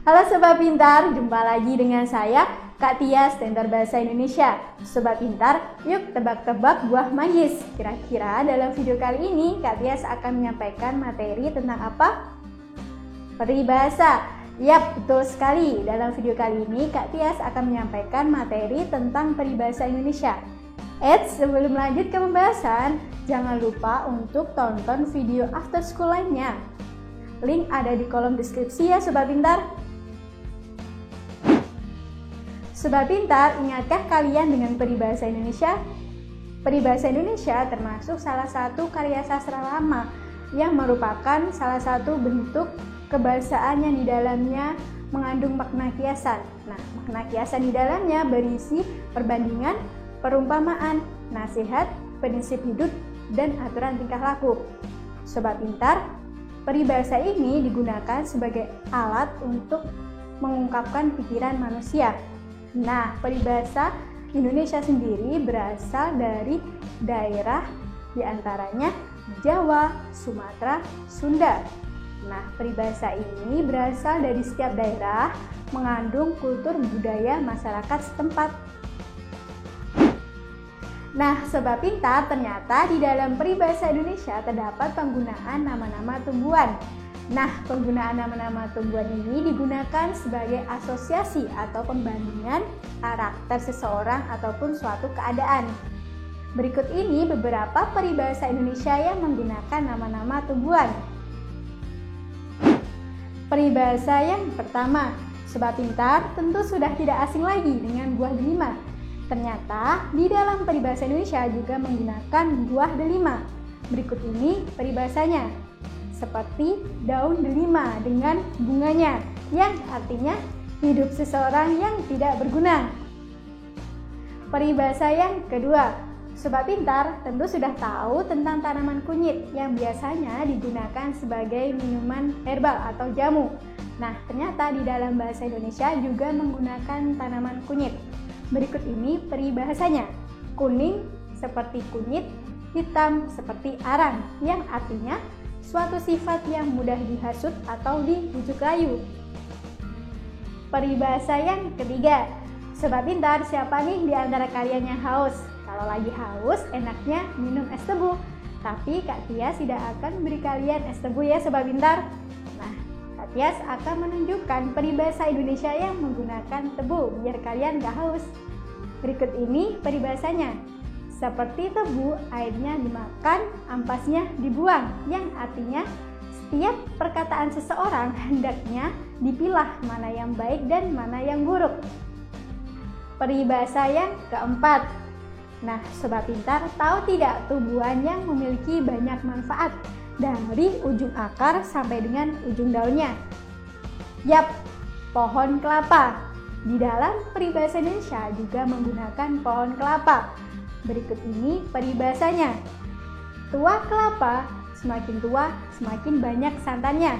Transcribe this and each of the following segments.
Halo Sobat Pintar, jumpa lagi dengan saya, Kak Tias, Tentor Bahasa Indonesia. Sobat Pintar, yuk tebak-tebak buah manggis. Kira-kira dalam video kali ini, Kak Tias akan menyampaikan materi tentang apa? Peribahasa. Yap, betul sekali. Dalam video kali ini, Kak Tias akan menyampaikan materi tentang peribahasa Indonesia. Sebelum lanjut ke pembahasan, jangan lupa untuk tonton video after school lainnya. Link ada di kolom deskripsi ya Sobat Pintar. Sobat Pintar, ingatkah kalian dengan peribahasa Indonesia? Peribahasa Indonesia termasuk salah satu karya sastra lama yang merupakan salah satu bentuk kebahasaan yang di dalamnya mengandung makna kiasan. Nah, makna kiasan di dalamnya berisi perbandingan, perumpamaan, nasihat, prinsip hidup, dan aturan tingkah laku. Sobat Pintar, peribahasa ini digunakan sebagai alat untuk mengungkapkan pikiran manusia. Nah, peribahasa Indonesia sendiri berasal dari daerah diantaranya Jawa, Sumatera, Sunda. Nah, peribahasa ini berasal dari setiap daerah, mengandung kultur budaya masyarakat setempat. Nah, Sobat Pintar, ternyata di dalam peribahasa Indonesia terdapat penggunaan nama-nama tumbuhan. Nah, penggunaan nama-nama tumbuhan ini digunakan sebagai asosiasi atau pembandingan karakter seseorang ataupun suatu keadaan. Berikut ini beberapa peribahasa Indonesia yang menggunakan nama-nama tumbuhan. Peribahasa yang pertama, Sobat Pintar tentu sudah tidak asing lagi dengan buah delima. Ternyata di dalam peribahasa Indonesia juga menggunakan buah delima. Berikut ini peribahasanya. Seperti daun delima dengan bunganya, yang artinya hidup seseorang yang tidak berguna. Peribahasa yang kedua, Sobat Pintar tentu sudah tahu tentang tanaman kunyit yang biasanya digunakan sebagai minuman herbal atau jamu. Nah, ternyata di dalam bahasa Indonesia juga menggunakan tanaman kunyit. Berikut ini peribahasanya. Kuning seperti kunyit, hitam seperti arang, yang artinya suatu sifat yang mudah dihasut atau dibujuk rayu. Peribahasa yang ketiga, Sobat Pintar, siapa nih di antara kalian yang haus? Kalau lagi haus, enaknya minum es tebu. Tapi Kak Tias tidak akan beri kalian es tebu ya Sobat Pintar. Nah, Kak Tias akan menunjukkan peribahasa Indonesia yang menggunakan tebu biar kalian gak haus. Berikut ini peribahasanya. Seperti tebu, airnya dimakan, ampasnya dibuang, yang artinya setiap perkataan seseorang hendaknya dipilah mana yang baik dan mana yang buruk. Peribahasa yang keempat. Nah, Sobat Pintar, tahu tidak tumbuhan yang memiliki banyak manfaat dari ujung akar sampai dengan ujung daunnya? Yap, pohon kelapa. Di dalam peribahasa Indonesia juga menggunakan pohon kelapa. Berikut ini peribahasanya. Tua kelapa, semakin tua semakin banyak santannya.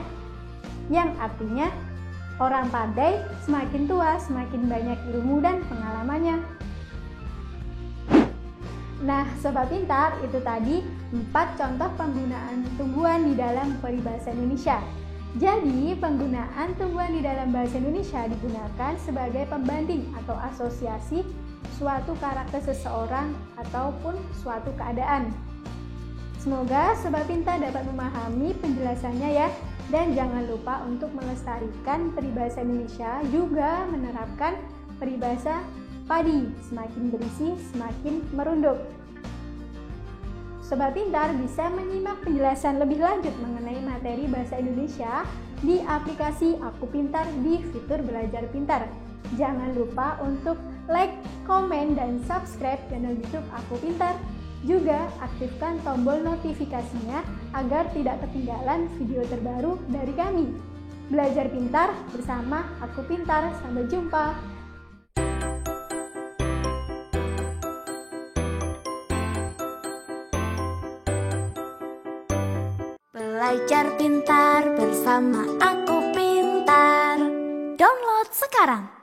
Yang artinya orang pandai semakin tua semakin banyak ilmu dan pengalamannya. Nah, Sobat Pintar, itu tadi 4 contoh penggunaan tumbuhan di dalam peribahasa Indonesia. Jadi, penggunaan tumbuhan di dalam bahasa Indonesia digunakan sebagai pembanding atau asosiasi suatu karakter seseorang ataupun suatu keadaan. Semoga Sobat Pintar dapat memahami penjelasannya ya. Dan jangan lupa untuk melestarikan peribahasa Indonesia, juga menerapkan peribahasa padi, semakin berisi semakin merunduk. Sobat Pintar bisa menyimak penjelasan lebih lanjut mengenai materi bahasa Indonesia di aplikasi Aku Pintar di fitur Belajar Pintar. Jangan lupa untuk like, komen, dan subscribe channel YouTube Aku Pintar. Juga aktifkan tombol notifikasinya agar tidak ketinggalan video terbaru dari kami. Belajar Pintar bersama Aku Pintar. Sampai jumpa. Belajar pintar bersama Aku Pintar. Download sekarang.